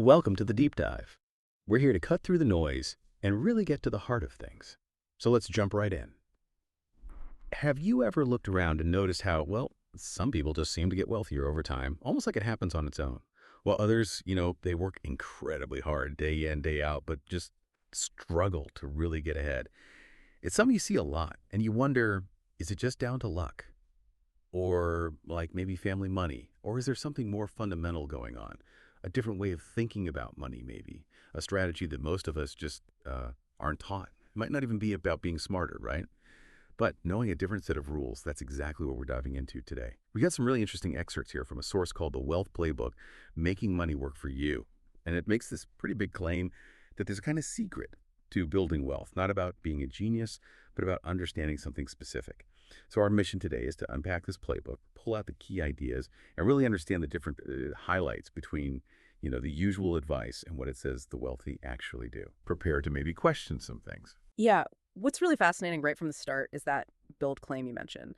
Welcome to the deep dive. We're here to cut through the noise and really get to the heart of things. So let's jump right in. Have you ever looked around and noticed how, some people just seem to get wealthier over time, almost like it happens on its own, while others, they work incredibly hard day in, day out, but just struggle to really get ahead? It's something you see a lot, and you wonder, is it just down to luck? Or like maybe family money? Or is there something more fundamental going on? A different way of thinking about money, maybe. A strategy that most of us just aren't taught. It might not even be about being smarter, right? But knowing a different set of rules, that's exactly what we're diving into today. We got some really interesting excerpts here from a source called the Wealth Playbook, Making Money Work for You. And it makes this pretty big claim that there's a kind of secret to building wealth, not about being a genius, but about understanding something specific. So our mission today is to unpack this playbook, pull out the key ideas, and really understand the different highlights between, the usual advice and what it says the wealthy actually do. Prepare to maybe question some things. Yeah, what's really fascinating right from the start is that build claim you mentioned,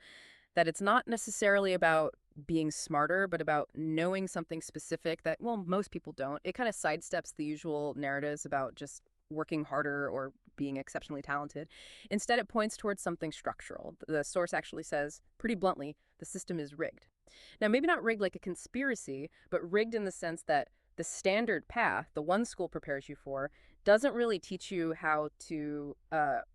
that it's not necessarily about being smarter, but about knowing something specific that, well, most people don't. It kind of sidesteps the usual narratives about just working harder or being exceptionally talented. Instead, it points towards something structural. The source actually says, pretty bluntly, the system is rigged. Now, maybe not rigged like a conspiracy, but rigged in the sense that the standard path, the one school prepares you for, doesn't really teach you how to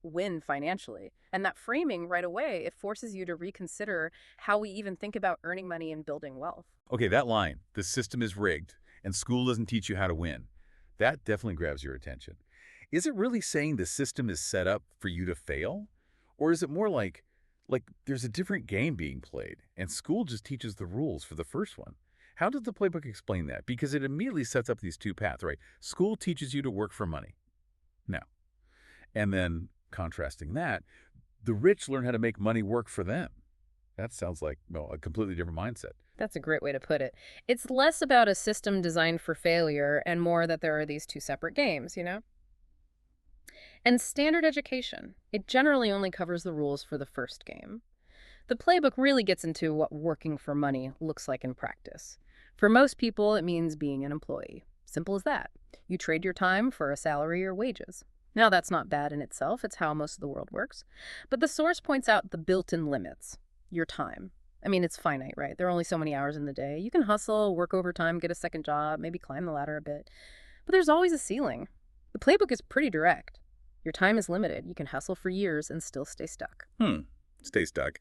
win financially. And that framing right away, it forces you to reconsider how we even think about earning money and building wealth. Okay, that line, the system is rigged and school doesn't teach you how to win, that definitely grabs your attention. Is it really saying the system is set up for you to fail? Or is it more like there's a different game being played and school just teaches the rules for the first one? How does the playbook explain that? Because it immediately sets up these two paths, right? School teaches you to work for money. No. And then contrasting that, the rich learn how to make money work for them. That sounds like, a completely different mindset. That's a great way to put it. It's less about a system designed for failure and more that there are these two separate games. And standard education. It generally only covers the rules for the first game. The playbook really gets into what working for money looks like in practice. For most people, it means being an employee. Simple as that. You trade your time for a salary or wages. Now, that's not bad in itself. It's how most of the world works. But the source points out the built-in limits. Your time. I mean, it's finite, right? There are only so many hours in the day. You can hustle, work overtime, get a second job, maybe climb the ladder a bit. But there's always a ceiling. The playbook is pretty direct. Your time is limited. You can hustle for years and still stay stuck. Stay stuck.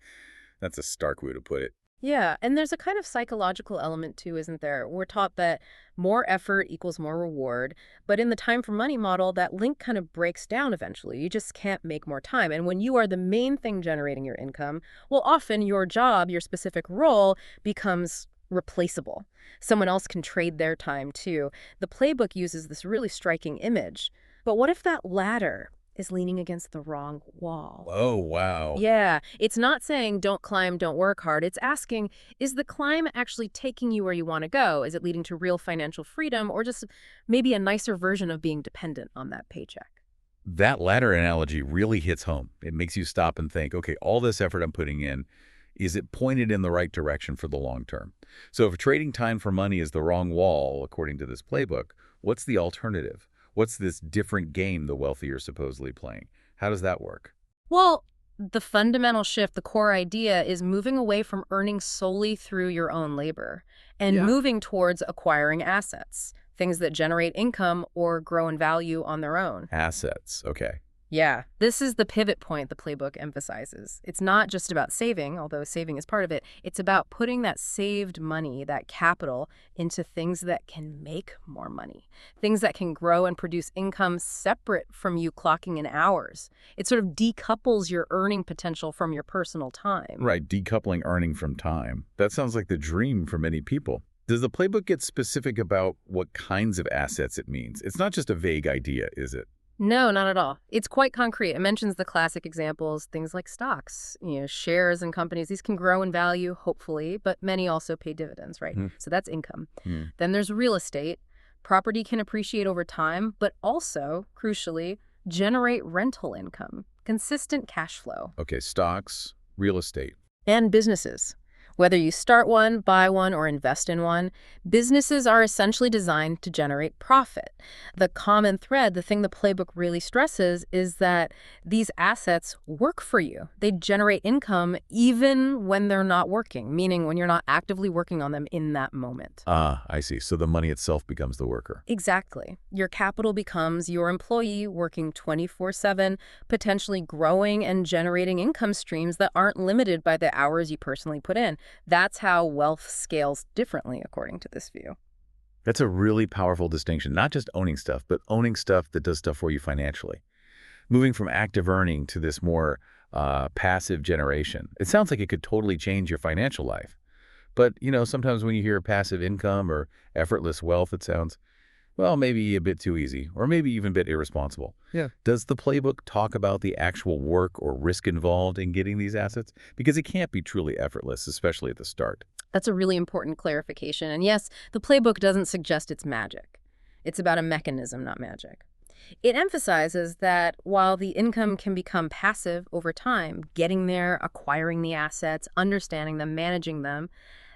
That's a stark way to put it. Yeah, and there's a kind of psychological element too, isn't there? We're taught that more effort equals more reward, but in the time for money model, that link kind of breaks down eventually. You just can't make more time. And when you are the main thing generating your income, well, often your job, your specific role becomes replaceable. Someone else can trade their time too. The playbook uses this really striking image. But what if that ladder is leaning against the wrong wall? Oh, wow. Yeah, it's not saying don't climb, don't work hard. It's asking, is the climb actually taking you where you want to go? Is it leading to real financial freedom or just maybe a nicer version of being dependent on that paycheck? That latter analogy really hits home. It makes you stop and think, okay, all this effort I'm putting in, is it pointed in the right direction for the long term? So if trading time for money is the wrong wall, according to this playbook, what's the alternative? What's this different game the wealthy are supposedly playing? How does that work? Well, the fundamental shift, the core idea is moving away from earning solely through your own labor and Yeah. moving towards acquiring assets, things that generate income or grow in value on their own. Assets. Okay. Yeah, this is the pivot point the playbook emphasizes. It's not just about saving, although saving is part of it. It's about putting that saved money, that capital, into things that can make more money, things that can grow and produce income separate from you clocking in hours. It sort of decouples your earning potential from your personal time. Right. Decoupling earning from time. That sounds like the dream for many people. Does the playbook get specific about what kinds of assets it means? It's not just a vague idea, is it? No, not at all. It's quite concrete. It mentions the classic examples, things like stocks, shares in companies. These can grow in value, hopefully, but many also pay dividends, right? Hmm. So that's income. Hmm. Then there's real estate. Property can appreciate over time, but also, crucially, generate rental income, consistent cash flow. Okay, stocks, real estate. And businesses. Whether you start one, buy one, or invest in one, businesses are essentially designed to generate profit. The common thread, the thing the playbook really stresses, is that these assets work for you. They generate income even when they're not working, meaning when you're not actively working on them in that moment. Ah, I see. So the money itself becomes the worker. Exactly. Your capital becomes your employee working 24/7, potentially growing and generating income streams that aren't limited by the hours you personally put in. That's how wealth scales differently, according to this view. That's a really powerful distinction, not just owning stuff, but owning stuff that does stuff for you financially. Moving from active earning to this more passive generation. It sounds like it could totally change your financial life. But, sometimes when you hear passive income or effortless wealth, it sounds, well, maybe a bit too easy, or maybe even a bit irresponsible. Yeah. Does the playbook talk about the actual work or risk involved in getting these assets? Because it can't be truly effortless, especially at the start. That's a really important clarification. And yes, the playbook doesn't suggest it's magic. It's about a mechanism, not magic. It emphasizes that while the income can become passive over time, getting there, acquiring the assets, understanding them, managing them,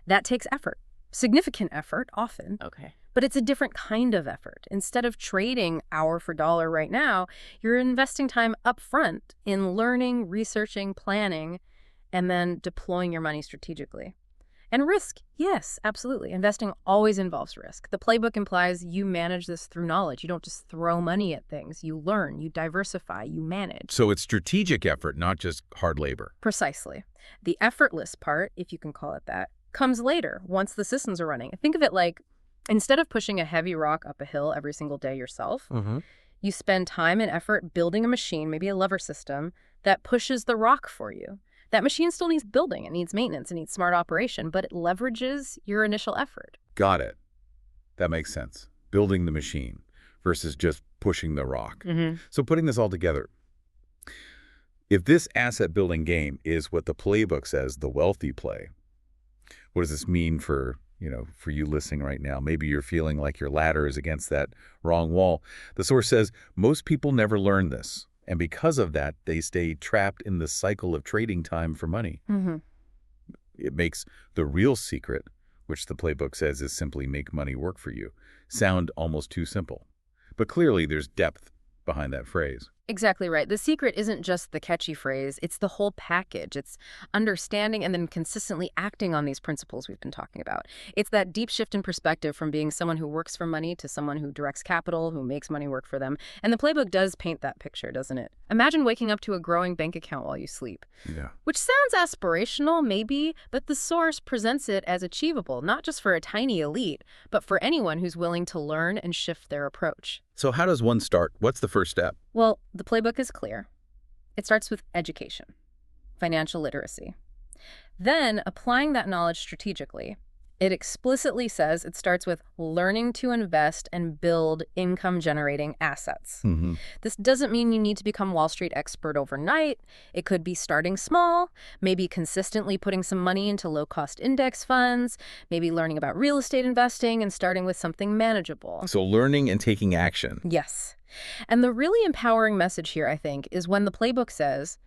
that takes effort. Significant effort, often. Okay. But it's a different kind of effort. Instead of trading hour for dollar right now, you're investing time up front in learning, researching, planning, and then deploying your money strategically. And risk, yes, absolutely. Investing always involves risk. The playbook implies you manage this through knowledge. You don't just throw money at things. You learn, you diversify, you manage. So it's strategic effort, not just hard labor. Precisely. The effortless part, if you can call it that, comes later, once the systems are running. Think of it like, instead of pushing a heavy rock up a hill every single day yourself, you spend time and effort building a machine, maybe a lever system, that pushes the rock for you. That machine still needs building, it needs maintenance, it needs smart operation, but it leverages your initial effort. Got it. That makes sense. Building the machine versus just pushing the rock. So putting this all together, if this asset building game is what the playbook says the wealthy play, what does this mean for you listening right now? Maybe you're feeling like your ladder is against that wrong wall. The source says most people never learn this. And because of that, they stay trapped in the cycle of trading time for money. It makes the real secret, which the playbook says is simply make money work for you, sound almost too simple. But clearly there's depth behind that phrase. Exactly right. The secret isn't just the catchy phrase, it's the whole package. It's understanding and then consistently acting on these principles we've been talking about. It's that deep shift in perspective from being someone who works for money to someone who directs capital, who makes money work for them. And the playbook does paint that picture, doesn't it? Imagine waking up to a growing bank account while you sleep. Yeah. Which sounds aspirational, maybe, but the source presents it as achievable, not just for a tiny elite, but for anyone who's willing to learn and shift their approach. So how does one start? What's the first step? Well, the playbook is clear. It starts with education, financial literacy. Then, applying that knowledge strategically, it explicitly says it starts with learning to invest and build income-generating assets. This doesn't mean you need to become Wall Street expert overnight. It could be starting small, maybe consistently putting some money into low-cost index funds, maybe learning about real estate investing and starting with something manageable. So learning and taking action. Yes. And the really empowering message here, I think, is when the playbook says,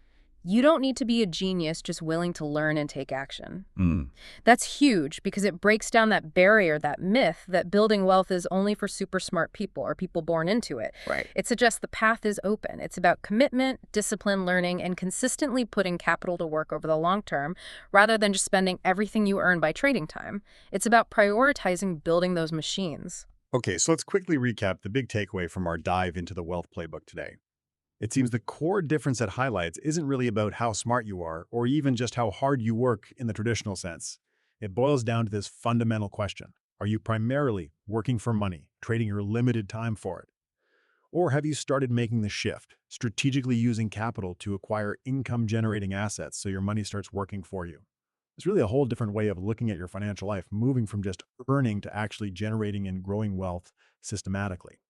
you don't need to be a genius just willing to learn and take action. That's huge because it breaks down that barrier, that myth that building wealth is only for super smart people or people born into it. Right. It suggests the path is open. It's about commitment, discipline, learning, and consistently putting capital to work over the long term rather than just spending everything you earn by trading time. It's about prioritizing building those machines. Okay, so let's quickly recap the big takeaway from our dive into the wealth playbook today. It seems the core difference it highlights isn't really about how smart you are or even just how hard you work in the traditional sense. It boils down to this fundamental question. Are you primarily working for money, trading your limited time for it? Or have you started making the shift, strategically using capital to acquire income-generating assets so your money starts working for you? It's really a whole different way of looking at your financial life, moving from just earning to actually generating and growing wealth systematically.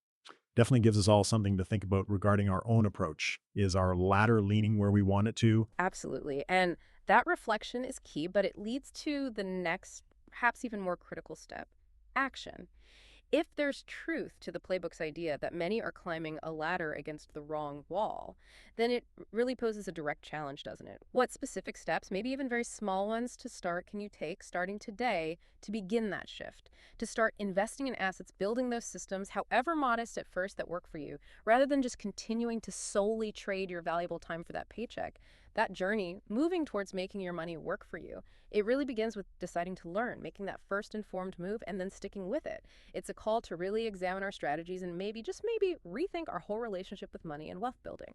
Definitely gives us all something to think about regarding our own approach. Is our ladder leaning where we want it to? Absolutely. And that reflection is key, but it leads to the next, perhaps even more critical step, action. If there's truth to the playbook's idea that many are climbing a ladder against the wrong wall, then it really poses a direct challenge, doesn't it? What specific steps, maybe even very small ones to start, can you take starting today to begin that shift? To start investing in assets, building those systems, however modest at first, that work for you, rather than just continuing to solely trade your valuable time for that paycheck. That journey, moving towards making your money work for you, it really begins with deciding to learn, making that first informed move, and then sticking with it. It's a call to really examine our strategies and maybe, just maybe, rethink our whole relationship with money and wealth building.